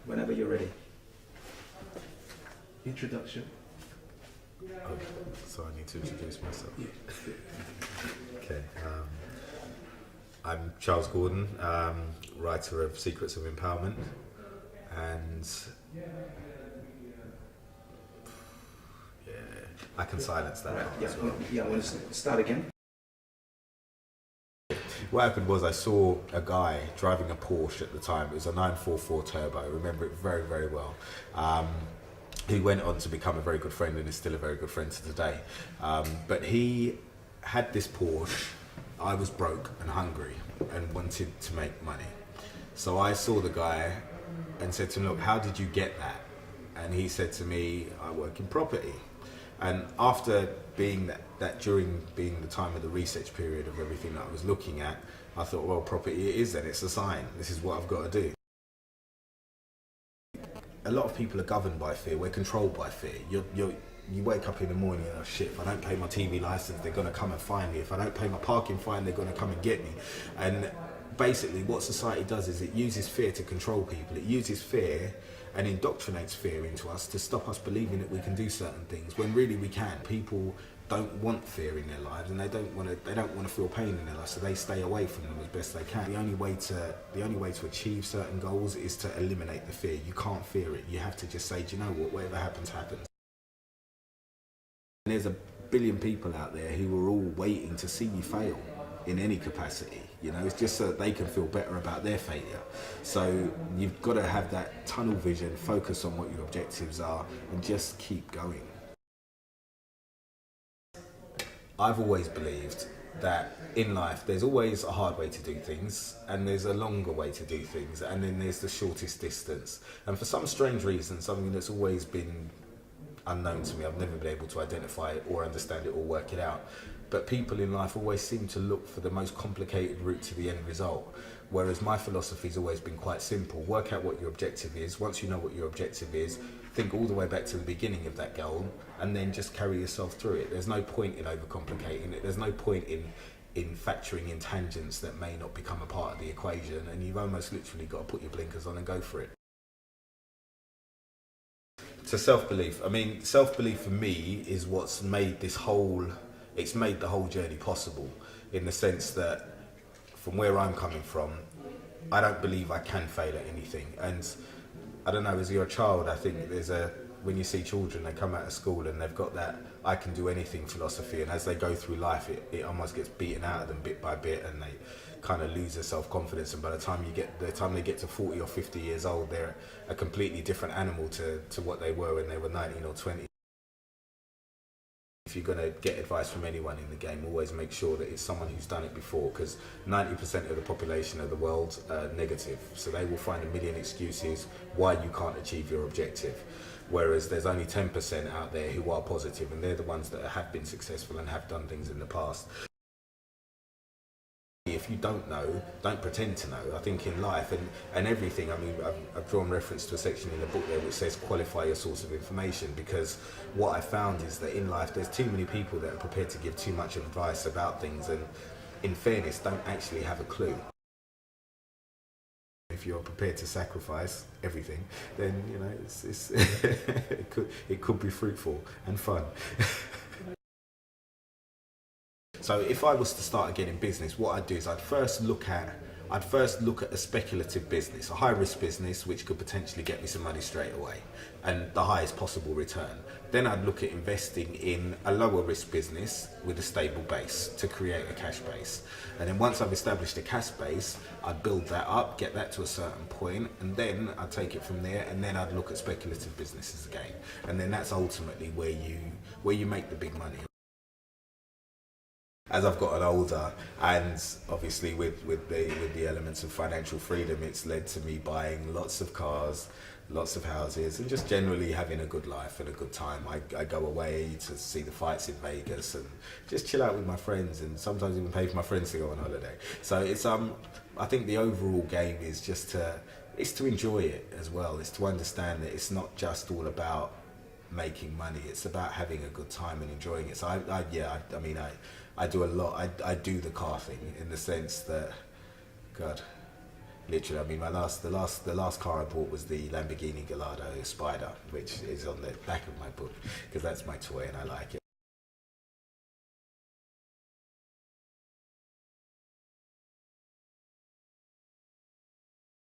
Whenever you're ready. Introduction. Okay, so I need to introduce myself. Yeah. Okay, I'm Charles Gordon, writer of Secrets of Empowerment, and yeah, I can silence that Right. part Yeah. as well. Yeah. I want to start again. What happened was I saw a guy driving a Porsche at the time. It was a 944 Turbo. I remember it very, very well. He went on to become a very good friend and is still a very good friend to today. But he had this Porsche. I was broke and hungry and wanted to make money. So I saw the guy and said to him, look, how did you get that? And he said to me, I work in property. And after being during being the time of the research period of everything that I was looking at, I thought, well, property it is then, it's a sign. This is what I've got to do. A lot of people are governed by fear. We're controlled by fear. You wake up in the morning and, oh shit, if I don't pay my TV license, they're going to come and find me. If I don't pay my parking fine, they're going to come and get me. And basically what society does is it uses fear to control people. It uses fear and indoctrinates fear into us to stop us believing that we can do certain things when really we can. People don't want fear in their lives, and they don't want to feel pain in their lives, so they stay away from them as best they can. The only way to achieve certain goals is to eliminate the fear. You can't fear it. You have to just say, do you know what, whatever happens, happens. And there's a billion people out there who are all waiting to see you fail in any capacity. You know, it's just so that they can feel better about their failure. So you've got to have that tunnel vision, focus on what your objectives are, and just keep going. I've always believed that in life there's always a hard way to do things, and there's a longer way to do things, and then there's the shortest distance. And for some strange reason, something that's always been unknown to me, I've never been able to identify it or understand it or work it out. But people in life always seem to look for the most complicated route to the end result. Whereas my philosophy's always been quite simple. Work out what your objective is. Once you know what your objective is, think all the way back to the beginning of that goal, and then just carry yourself through it. There's no point in overcomplicating it. There's no point in factoring in tangents that may not become a part of the equation, and you've almost literally got to put your blinkers on and go for it. So self-belief. I mean, self-belief for me is what's made it's made the whole journey possible, in the sense that from where I'm coming from, I don't believe I can fail at anything. And I don't know, as you're a child, I think when you see children, they come out of school and they've got that I can do anything philosophy, and as they go through life, it almost gets beaten out of them bit by bit, and they kind of lose their self-confidence, and by the time they get to 40 or 50 years old, they're a completely different animal to what they were when they were 19 or 20. If you're going to get advice from anyone in the game, always make sure that it's someone who's done it before, because 90% of the population of the world are negative, so they will find a million excuses why you can't achieve your objective. Whereas there's only 10% out there who are positive, and they're the ones that have been successful and have done things in the past. If you don't know, don't pretend to know. I think in life and everything, I mean, I've drawn reference to a section in the book there which says qualify your source of information, because what I found is that in life there's too many people that are prepared to give too much advice about things, and in fairness don't actually have a clue. If you're prepared to sacrifice everything, then you know it's it could be fruitful and fun. So if I was to start again in business, what I'd do is I'd first look at a speculative business, a high risk business which could potentially get me some money straight away and the highest possible return. Then I'd look at investing in a lower risk business with a stable base to create a cash base. And then once I've established a cash base, I'd build that up, get that to a certain point, and then I'd take it from there, and then I'd look at speculative businesses again. And then that's ultimately where you make the big money. As I've gotten older, and obviously with the elements of financial freedom, it's led to me buying lots of cars, lots of houses, and just generally having a good life and a good time. I go away to see the fights in Vegas and just chill out with my friends, and sometimes even pay for my friends to go on holiday. So it's I think the overall game is just to enjoy it as well. It's to understand that it's not just all about making money. It's about having a good time and enjoying it. So I do a lot. I do the car thing in the sense that, God, Literally, I mean, the last car I bought was the Lamborghini Gallardo Spider, which is on the back of my book because that's my toy and I like it.